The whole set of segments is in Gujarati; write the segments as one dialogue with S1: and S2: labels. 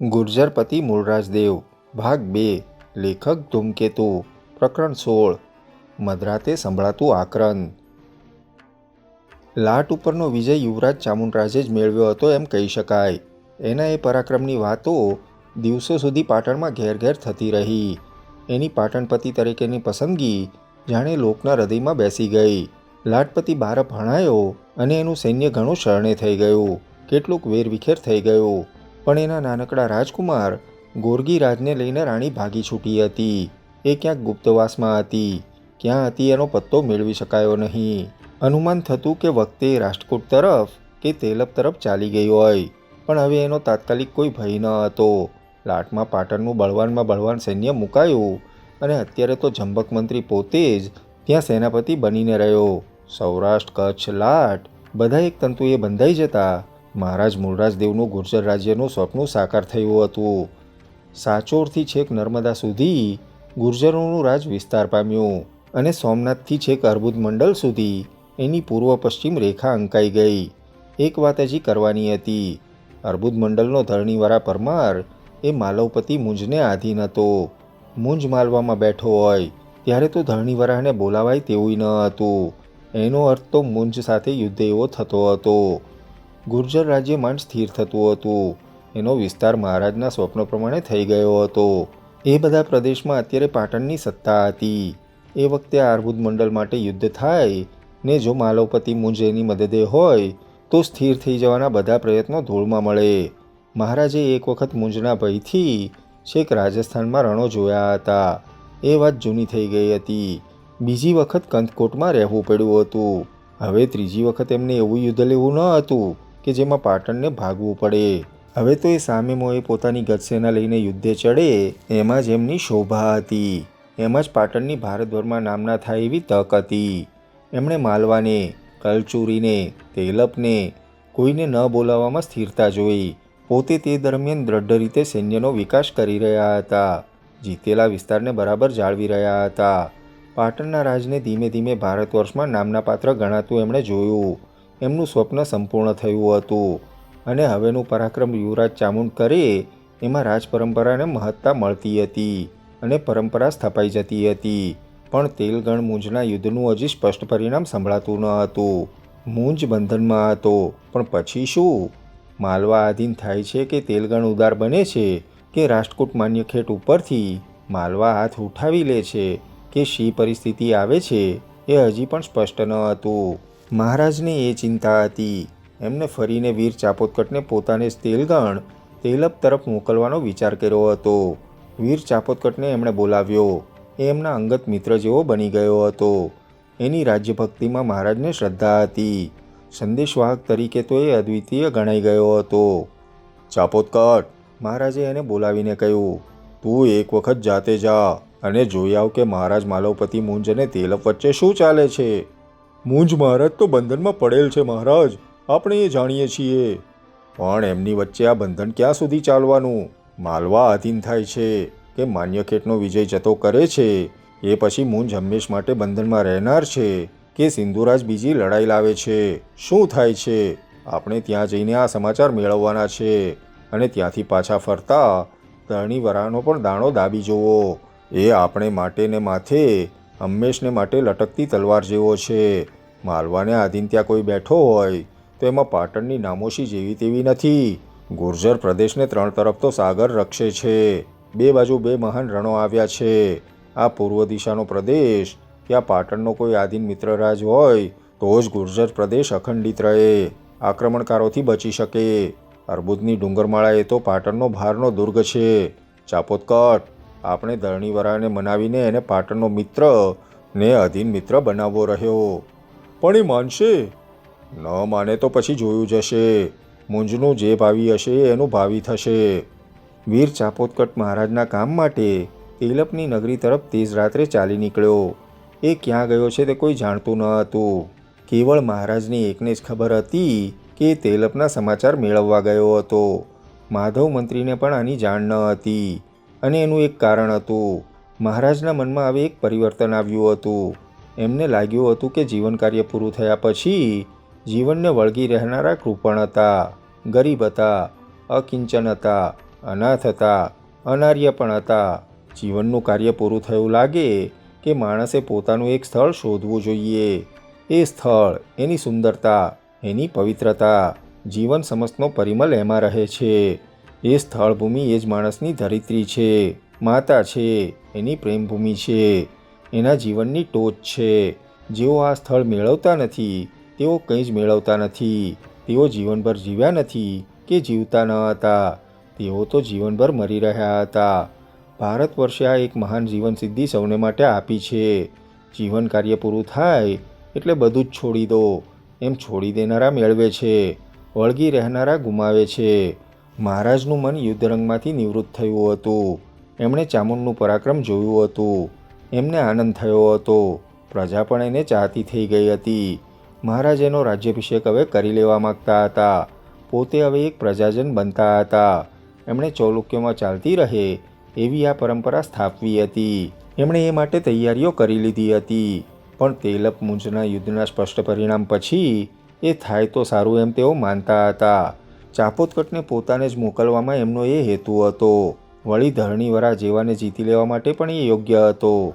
S1: ગુર્જરપતિ મૂળરાજદેવ ભાગ 2 લેખક ધૂમકેતુ પ્રકરણ 16 મધરાતે સંભળાતું આક્રંદ. લાટ ઉપરનો વિજય યુવરાજ ચામુંડરાજે જ મેળવ્યો હતો એમ કહી શકાય. એના એ પરાક્રમની વાતો દિવસો સુધી પાટણમાં ઘેર ઘેર થતી રહી. એની પાટણપતિ તરીકેની પસંદગી જાણે લોકના હૃદયમાં બેસી ગઈ. લાટપતિ બાર ભણાયો અને એનું સૈન્ય ઘણું શરણે થઈ ગયું, કેટલુંક વેરવિખેર થઈ ગયું. પણ એના નાનકડા રાજકુમાર ગોરગીરાજને લઈને રાણી ભાગી છૂટી હતી. એ ક્યાંક ગુપ્તવાસમાં હતી. ક્યાં હતી એનો પત્તો મેળવી શકાયો નહીં. અનુમાન થતું કે વખતે રાષ્ટ્રકૂટ તરફ કે તેલપ તરફ ચાલી ગઈ હોય. પણ હવે એનો તાત્કાલિક કોઈ ભય ન હતો. લાટમાં પાટણનું બળવાનમાં બળવાન સૈન્ય મુકાયું અને અત્યારે તો જંબક મંત્રી પોતે જ ત્યાં સેનાપતિ બનીને રહ્યો. સૌરાષ્ટ્ર, કચ્છ, લાટ બધા એક તંતુએ બંધાઈ જતા મહારાજ મૂળરાજદેવનું ગુર્જર રાજ્યનું સ્વપ્ન સાકાર થયું હતું. સાચોરથી છેક નર્મદા સુધી ગુર્જરોનું રાજ વિસ્તાર પામ્યું અને સોમનાથથી છેક અર્બુદ મંડળ સુધી એની પૂર્વ પશ્ચિમ રેખા અંકાઈ ગઈ. એક વાત હજી કરવાની હતી. અર્બુદ મંડળનો ધરણીવાળા પરમાર એ માલવપતિ મુંજને આધીન હતો. મુંજ માલવામાં બેઠો હોય ત્યારે તો ધરણીવાળાને બોલાવાય તેવું ન હતું. એનો અર્થ તો મુંજ સાથે યુદ્ધ એવો થતો હતો. ગુર્જર રાજ્ય માંડ સ્થિર થતું હતું. એનો વિસ્તાર મહારાજના સ્વપ્ન પ્રમાણે થઈ ગયો હતો. એ બધા પ્રદેશમાં અત્યારે પાટણની સત્તા હતી. એ વખતે આ અર્બુદ મંડળ માટે યુદ્ધ થાય ને જો માલવપતિ મુંજ એની મદદે હોય તો સ્થિર થઈ જવાના બધા પ્રયત્નો ધૂળમાં મળે. મહારાજે એક વખત મુંજના ભયથી છેક રાજસ્થાનમાં રણો જોયા હતા. એ વાત જૂની થઈ ગઈ હતી. બીજી વખત કંથકોટમાં રહેવું પડ્યું હતું. હવે ત્રીજી વખત એમને એવું યુદ્ધ લેવું ન હતું કે જેમાં પાટણને ભાગવું પડે. હવે તો એ સામે મોએ પોતાની ગજસેના લઈને યુદ્ધે ચડે એમાં જ એમની શોભા હતી. એમાં જ પાટણની ભારતભરમાં નામના થાય એવી તક હતી. એમણે માલવાને, કલચુરીને, તેલપને કોઈને ન બોલાવવામાં સ્થિરતા જોઈ. પોતે તે દરમિયાન દ્રઢ રીતે સૈન્યનો વિકાસ કરી રહ્યા હતા. જીતેલા વિસ્તારને બરાબર જાળવી રહ્યા હતા. પાટણના રાજને ધીમે ધીમે ભારત વર્ષમાં નામના પાત્ર ગણાતું એમણે જોયું. એમનું સ્વપ્ન સંપૂર્ણ થયું હતું અને હવેનું પરાક્રમ યુવરાજ ચામુંડ કરે એમાં રાજ પરંપરાને મહત્તા મળતી હતી અને પરંપરા સ્થપાઈ જતી હતી. પણ તેલગણ મુંજના યુદ્ધનું હજી સ્પષ્ટ પરિણામ સંભળાતું ન હતું. મુંજ બંધનમાં હતો, પણ પછી શું? માલવા આધીન થાય છે કે તેલગણ ઉદાર બને છે કે રાષ્ટ્રકૂટ માન્યખેટ ઉપરથી માલવા હાથ ઉઠાવી લે છે કે શી પરિસ્થિતિ આવે છે એ હજી પણ સ્પષ્ટ ન હતું. મહારાજને એ ચિંતા હતી. એમને ફરીને વીર ચાપોદકટને પોતાને તેલપ તરફ મોકલવાનો વિચાર કર્યો હતો. વીર ચાપોદકટને એમણે બોલાવ્યો. એ એમના અંગત મિત્ર જેવો બની ગયો હતો. એની રાજ્યભક્તિમાં મહારાજને શ્રદ્ધા હતી. સંદેશવાહક તરીકે તો એ અદ્વિતીય ગણાઈ ગયો હતો. ચાપોદકટ, મહારાજે એને બોલાવીને કહ્યું, તું એક વખત જાતે જા અને જોઈ આવ કે મહારાજ માલવપતિ મુંજ અને તેલપ વચ્ચે શું ચાલે છે. મુંજ મહારાજ તો બંધનમાં પડેલ છે મહારાજ, આપણે એ જાણીએ છીએ. પણ એમની વચ્ચે આ બંધન ક્યાં સુધી ચાલવાનું? માલવા આધીન થાય છે કે માન્યખેટનો વિજય જતો કરે છે એ પછી મુંજ હંમેશ માટે બંધનમાં રહેનાર છે કે સિંધુરાજ બીજી લડાઈ લાવે છે? શું થાય છે? આપણે ત્યાં જઈને આ સમાચાર મેળવવાના છે અને ત્યાંથી પાછા ફરતા ધરણીવરાનો પણ દાણો દાબી જોવો. એ આપણે માટે ને માથે હંમેશને માટે લટકતી તલવાર જેવો છે. માલવાને આધીન ત્યાં કોઈ બેઠો હોય તો એમાં પાટણની નામોશી જેવી તેવી નથી. ગુર્જર પ્રદેશને ત્રણ તરફ તો સાગર રક્ષે છે. બે બાજુ બે મહાન રણો આવ્યા છે. આ પૂર્વ દિશાનો પ્રદેશ, ત્યાં પાટણનો કોઈ આધીન મિત્રરાજ હોય તો જ ગુર્જર પ્રદેશ અખંડિત રહે, આક્રમણકારોથી બચી શકે. અર્બુદની ડુંગરમાળા એ તો પાટણનો ભારનો દુર્ગ છે. ચાપોદકટ, આપણે ધરણીવરાને મનાવીને એને પાટણનો મિત્ર ને અધીન મિત્ર બનાવવો રહ્યો. પણ એ માનશે? ન માને તો પછી જોયું જશે. મુંજનું જે ભાવિ હશે એનું ભાવિ થશે. વીર ચાપોદકટ મહારાજના કામ માટે તેલપની નગરી તરફ તેજ રાત્રે ચાલી નીકળ્યો. એ ક્યાં ગયો છે તે કોઈ જાણતું ન હતું. કેવળ મહારાજની એકને જ ખબર હતી કે તેલપના સમાચાર મેળવવા ગયો હતો. માધવ મંત્રીને પણ આની જાણ ન હતી અને એનું એક કારણ હતું. મહારાજના મનમાં હવે એક પરિવર્તન આવ્યું હતું. એમને લાગ્યું હતું કે જીવન કાર્ય પૂરું થયા પછી જીવનને વળગી રહેનારા કૃપણ હતા, ગરીબ હતા, અકિંચન હતા અનાથ હતા, અનાર્ય પણ હતા. જીવનનું કાર્ય પૂરું થયું લાગે કે માણસે પોતાનું એક સ્થળ શોધવું જોઈએ. એ સ્થળ, એની સુંદરતા, એની પવિત્રતા, જીવન સમસ્તનો પરિમલ એમાં રહે છે. એ સ્થળભૂમિ એ જ માણસની ધરિત્રી છે, માતા છે, એની પ્રેમભૂમિ છે, એના જીવનની ટોચ છે. જેઓ આ સ્થળ મેળવતા નથી તેઓ કંઈ જ મેળવતા નથી. તેઓ જીવનભર જીવ્યા નથી કે જીવતા ન હતા, તેઓ તો જીવનભર મરી રહ્યા હતા. ભારત વર્ષે આ એક મહાન જીવનસિદ્ધિ સૌને માટે આપી છે. જીવન કાર્ય પૂરું થાય એટલે બધું જ છોડી દો, એમ છોડી દેનારા મેળવે છે, વળગી રહેનારા ગુમાવે છે. મહારાજનું મન યુદ્ધરંગમાંથી નિવૃત્ત થયું હતું. એમણે ચામુંડનું પરાક્રમ જોયું હતું. એમને આનંદ થયો હતો. પ્રજા પણ એને ચાહતી થઈ ગઈ હતી. મહારાજ એનો રાજ્યાભિષેક હવે કરી લેવા માગતા હતા. પોતે હવે એક પ્રજાજન બનતા હતા. એમણે ચૌલુક્યોમાં ચાલતી રહે એવી આ પરંપરા સ્થાપવી હતી. એમણે એ માટે તૈયારીઓ કરી લીધી હતી. પણ તેલપ મુંજના યુદ્ધના સ્પષ્ટ પરિણામ પછી એ થાય તો સારું એમ તેઓ માનતા હતા. ચાપોતકટને પોતાને જ મોકલવામાં એમનો એ હેતુ હતો. વળી ધરણીવરા જેવાને જીતી લેવા માટે પણ એ યોગ્ય હતો.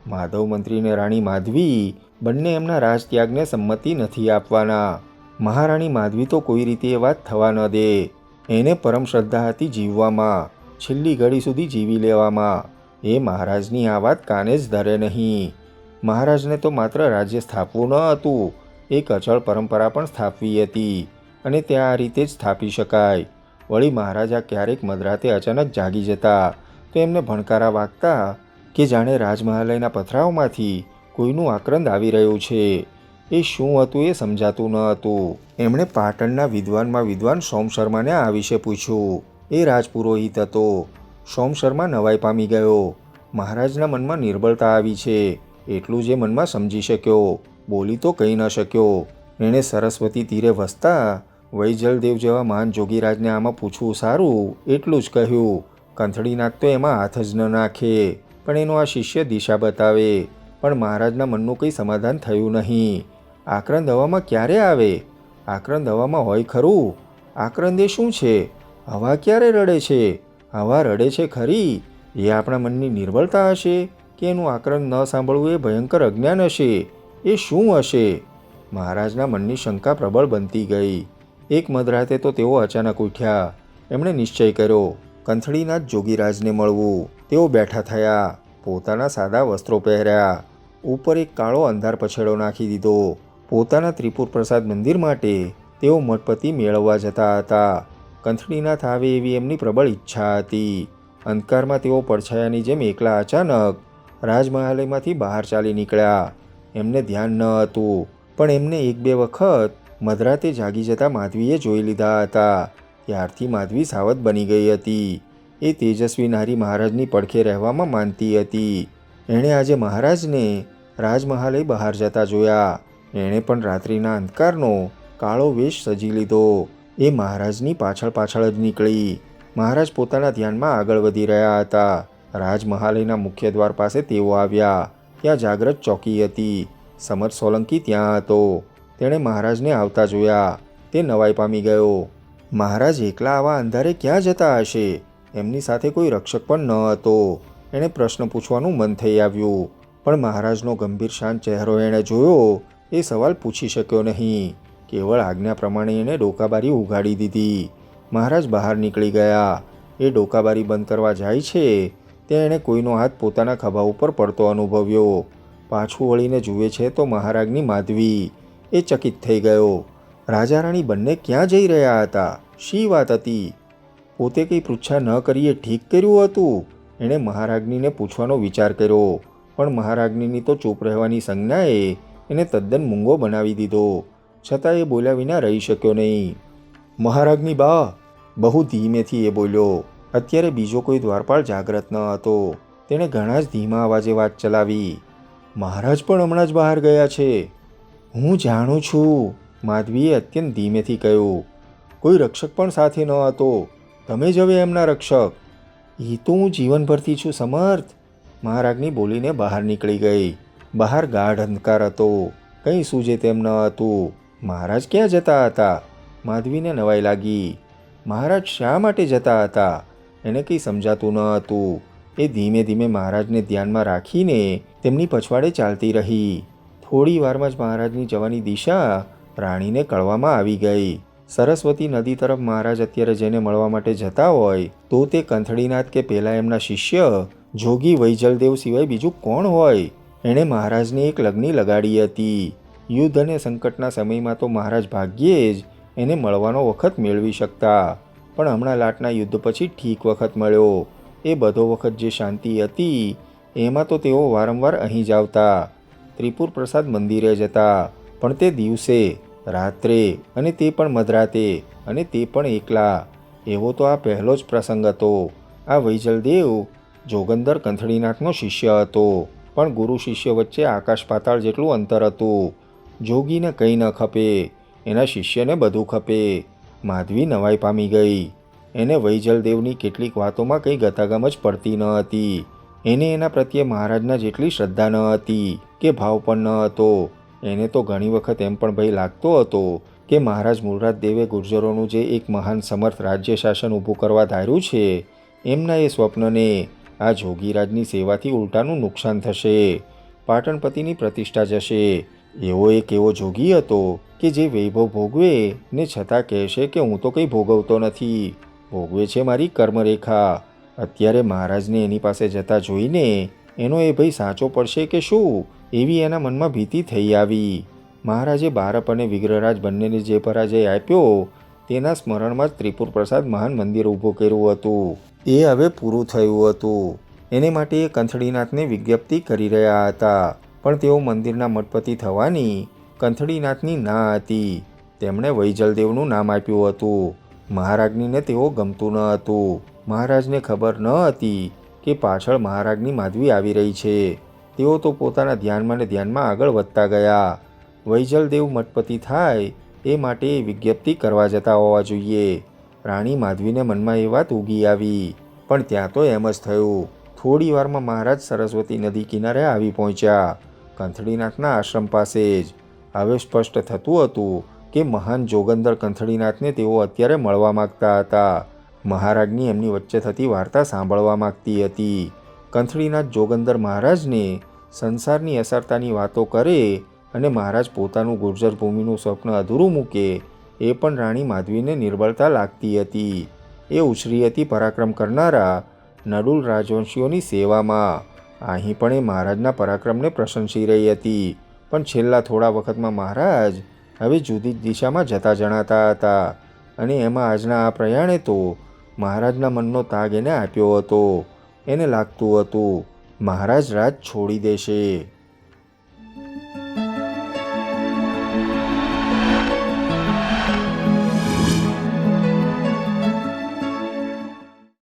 S1: માધવ મંત્રી અને રાણી માધવી બંને એમના રાજત્યાગને સંમતિ નથી આપવાના. મહારાણી માધવી તો કોઈ રીતે એ વાત થવા ન દે. એને પરમ શ્રદ્ધા હતી જીવવામાં, છેલ્લી ઘડી સુધી જીવી લેવામાં. એ મહારાજની આ વાત કાને જ ધરે નહીં. મહારાજને તો માત્ર રાજ્ય સ્થાપવું ન હતું, એક અચળ પરંપરા પણ સ્થાપવી હતી, અને તે આ રીતે જ સ્થાપી શકાય. વળી મહારાજા ક્યારેક મધરાતે અચાનક જાગી જતા તો એમને ભણકારા વાગતા કે જાણે રાજમહાલયના પથરાઓમાંથી કોઈનું આક્રંદ આવી રહ્યું છે. એ શું હતું એ સમજાતું ન હતું. એમણે પાટણના વિદ્વાનમાં વિદ્વાન સોમશર્માને આ વિશે પૂછ્યું. એ રાજપુરોહિત હતો. સોમશર્મા નવાઈ પામી ગયો. મહારાજના મનમાં નિર્બળતા આવી છે એટલું જ એ મનમાં સમજી શક્યો. બોલી તો કહી ન શક્યો. એણે સરસ્વતી તીરે વસતા વૈજલદેવ જેવા મહાન જોગીરાજને આમાં પૂછવું સારું એટલું જ કહ્યું. કંથળીનાથ તો એમાં હાથ જ ન નાખે, પણ એનો આ શિષ્ય દિશા બતાવે. પણ મહારાજના મનનું કંઈ સમાધાન થયું નહીં. આક્રંદ હવામાં ક્યારે આવે? આક્રંદ હવામાં હોય ખરું? આક્રંદ એ શું છે? હવા ક્યારે રડે છે? હવા રડે છે ખરી? એ આપણા મનની નિર્બળતા હશે કે એનું આક્રંદ ન સાંભળવું એ ભયંકર અજ્ઞાન હશે? એ શું હશે? મહારાજના મનની શંકા પ્રબળ બનતી ગઈ. એક મધરાતે તો તેઓ અચાનક ઉઠ્યા. એમણે નિશ્ચય કર્યો કંથળીનાથ જોગીરાજને મળવું. તેઓ બેઠા થયા. પોતાના સાદા વસ્ત્રો પહેર્યા. ઉપર એક કાળો અંધાર પછેડો નાખી દીધો. પોતાના ત્રિપુર પ્રસાદ મંદિર માટે તેઓ મઠપતિ મેળવવા જતા હતા. કંથળીનાથ આવે એવી એમની પ્રબળ ઈચ્છા હતી. અંધકારમાં તેઓ પડછાયાની જેમ એકલા અચાનક રાજમહાલયમાંથી બહાર ચાલી નીકળ્યા. એમને ધ્યાન ન હતું, પણ એમને એક બે વખત મધરાતે જાગી જતા માધવીએ જોઈ લીધા હતા. ત્યારથી માધવી સાવધ બની ગઈ હતી. એ તેજસ્વી નારી મહારાજની પડખે રહેવામાં માનતી હતી. એણે આજે મહારાજને રાજમહાલય બહાર જતા જોયા. એણે પણ રાત્રિના અંધકારનો કાળો વેશ સજી લીધો. એ મહારાજની પાછળ પાછળ જ નીકળી. મહારાજ પોતાના ધ્યાનમાં આગળ વધી રહ્યા હતા. રાજમહાલયના મુખ્ય દ્વાર પાસે તેઓ આવ્યા. ત્યાં જાગ્રત ચોકી હતી. સમર્થ સોલંકી ત્યાં હતો. તેણે મહારાજને આવતા જોયા. તે નવાઈ પામી ગયો. મહારાજ એકલા આવા અંધારે ક્યાં જતા હશે? એમની સાથે કોઈ રક્ષક પણ ન હતો. એણે પ્રશ્ન પૂછવાનું મન થઈ આવ્યું, પણ મહારાજનો ગંભીર શાંત ચહેરો એણે જોયો એ સવાલ પૂછી શક્યો નહીં. કેવળ આજ્ઞા પ્રમાણે એણે ડોકાબારી ઉઘાડી દીધી. મહારાજ બહાર નીકળી ગયા. એ ડોકાબારી બંધ કરવા જાય છે ત્યાં એણે કોઈનો હાથ પોતાના ખભા ઉપર પડતો અનુભવ્યો. પાછું વળીને જુએ છે તો મહારાજની માધવી. એ ચકિત થઈ ગયો. રાજા રાણી બંને ક્યાં જઈ રહ્યા હતા? શી વાત હતી? પોતે કંઈ પૃચ્છા ન કરીએ ઠીક કર્યું હતું? એણે મહારાજ્ઞીને પૂછવાનો વિચાર કર્યો, પણ મહારાજ્ઞીની તો ચૂપ રહેવાની સંજ્ઞાએ એને તદ્દન મૂંગો બનાવી દીધો. છતાં એ બોલ્યા વિના રહી શક્યો નહીં. મહારાજ્ઞી બા, બહુ ધીમેથી એ બોલ્યો. અત્યારે બીજો કોઈ દ્વારપાળ જાગ્રત ન હતો. તેણે ઘણા જ ધીમા અવાજે વાત ચલાવી. મહારાજ પણ હમણાં જ બહાર ગયા છે. હું જાણું છું, માધવીએ અત્યંત ધીમેથી કહ્યું. કોઈ રક્ષક પણ સાથે ન હતો. તમે જ હવે એમના રક્ષક. એ તો હું જીવનભરથી છું સમર્થ. મહારાજ્ઞી બોલીને બહાર નીકળી ગઈ. બહાર ગાઢ અંધકાર હતો. કંઈ સૂજે તેમ ન હતું. મહારાજ ક્યાં જતા હતા? માધવીને નવાઈ લાગી. મહારાજ શા માટે જતા હતા? એને કંઈ સમજાતું ન હતું. એ ધીમે ધીમે મહારાજને ધ્યાનમાં રાખીને તેમની પછવાડે ચાલતી રહી. થોડી વારમાં જ મહારાજની જવાની દિશા રાણીને કળવામાં આવી ગઈ. સરસ્વતી નદી તરફ મહારાજ અત્યારે જેને મળવા માટે જતા હોય તો તે કંથળીનાથ કે પેલા એમના શિષ્ય જોગી વૈજલદેવ સિવાય બીજું કોણ હોય? એણે મહારાજને એક લગ્ની લગાડી હતી. યુદ્ધ અને સંકટના સમયમાં તો મહારાજ ભાગ્યે જ એને મળવાનો વખત મેળવી શકતા, પણ હમણાં લાટના યુદ્ધ પછી ઠીક વખત મળ્યો. એ બધો વખત જે શાંતિ હતી એમાં તો તેઓ વારંવાર અહીં જ આવતા, ત્રિપુર પ્રસાદ મંદિરે જતા, પણ તે દિવસે, રાત્રે, અને તે પણ મધરાતે, અને તે પણ એકલા. એવો તો આ પહેલો જ પ્રસંગ હતો. આ વૈજલદેવ જોગંદર કંથળીનાથનો શિષ્ય હતો, પણ ગુરુ શિષ્ય વચ્ચે આકાશ પાતાળ જેટલું અંતર હતું. જોગીને કંઈ ન ખપે, એના શિષ્યને બધું ખપે. માધવી નવાઈ પામી ગઈ. એને વૈજલદેવની કેટલીક વાતોમાં કંઈ ગતાગમ જ પડતી ન હતી. એને એના પ્રત્યે મહારાજના જેટલી શ્રદ્ધા ન હતી કે ભાવ પણ ન હતો. એને તો ઘણી વખત એમ પણ ભય લાગતો હતો કે મહારાજ મૂળરાજ દેવે ગુર્જરોનું જે એક મહાન સમર્થ રાજ્ય શાસન ઊભું કરવા ધાર્યું છે, એમના એ સ્વપ્નને આ જોગીરાજની સેવાથી ઉલટાનું નુકસાન થશે. પાટણપતિની પ્રતિષ્ઠા જશે. એવો એક એવો જોગી હતો કે જે વૈભવ ભોગવે ને છતાં કહેશે કે હું તો કંઈ ભોગવતો નથી, ભોગવે છે મારી કર્મરેખા. અત્યારે મહારાજને એની પાસે જતા જોઈને એનો એ ભય સાચો પડશે કે શું, એવી એના મનમાં ભીતિ થઈ આવી. મહારાજે બારપ અને વિગ્રહરાજ બંનેને જે પરાજય આપ્યો તેના સ્મરણમાં જ ત્રિપુર પ્રસાદ મહાન મંદિર ઊભું કર્યું હતું. એ હવે પૂરું થયું હતું. એને માટે એ કંથળીનાથને વિજ્ઞપ્તિ કરી રહ્યા હતા, પણ તેઓ મંદિરના મઠપતિ થવાની કંથળીનાથની ના હતી. તેમણે વૈજલદેવનું નામ આપ્યું હતું. મહારાજ્ઞીને તેઓ ગમતું ન હતું. મહારાજને ખબર ન હતી કે પાછળ મહારાજની માધવી આવી રહી છે. તેઓ તો પોતાના ધ્યાનમાં ને ધ્યાનમાં આગળ વધતા ગયા. વૈજલદેવ મઠપતિ થાય એ માટે એ વિજ્ઞપ્તિ કરવા જતા હોવા જોઈએ. રાણી માધવીને મનમાં એ વાત ઉગી આવી, પણ ત્યાં તો એમ જ થયું. થોડી વારમાં મહારાજ સરસ્વતી નદી કિનારે આવી પહોંચ્યા, કંથળીનાથના આશ્રમ પાસે જ. હવે સ્પષ્ટ થતું હતું કે મહાન જોગંદર કંથળીનાથને તેઓ અત્યારે મળવા માગતા હતા. મહારાજની એમની વચ્ચે થતી વાર્તા સાંભળવા માગતી હતી. કંથળીનાથ જોગંદર મહારાજને સંસારની અસરતાની વાતો કરે અને મહારાજ પોતાનું ગુર્જર ભૂમિનું સ્વપ્ન અધૂરું મૂકે એ પણ રાણી માધવીને નિર્બળતા લાગતી હતી. એ ઉછરી હતી પરાક્રમ કરનારા નડુલ રાજવંશીઓની સેવામાં. અહીં પણ એ મહારાજના પરાક્રમને પ્રશંસી રહી હતી, પણ છેલ્લા થોડા વખતમાં મહારાજ હવે જુદી જ દિશામાં જતા જણાતા હતા, અને એમાં આજના આ પ્રયાણે તો મહારાજના મનનો તાગ એને આપ્યો હતો. એને લાગતું હતું મહારાજ રાજ છોડી દેશે.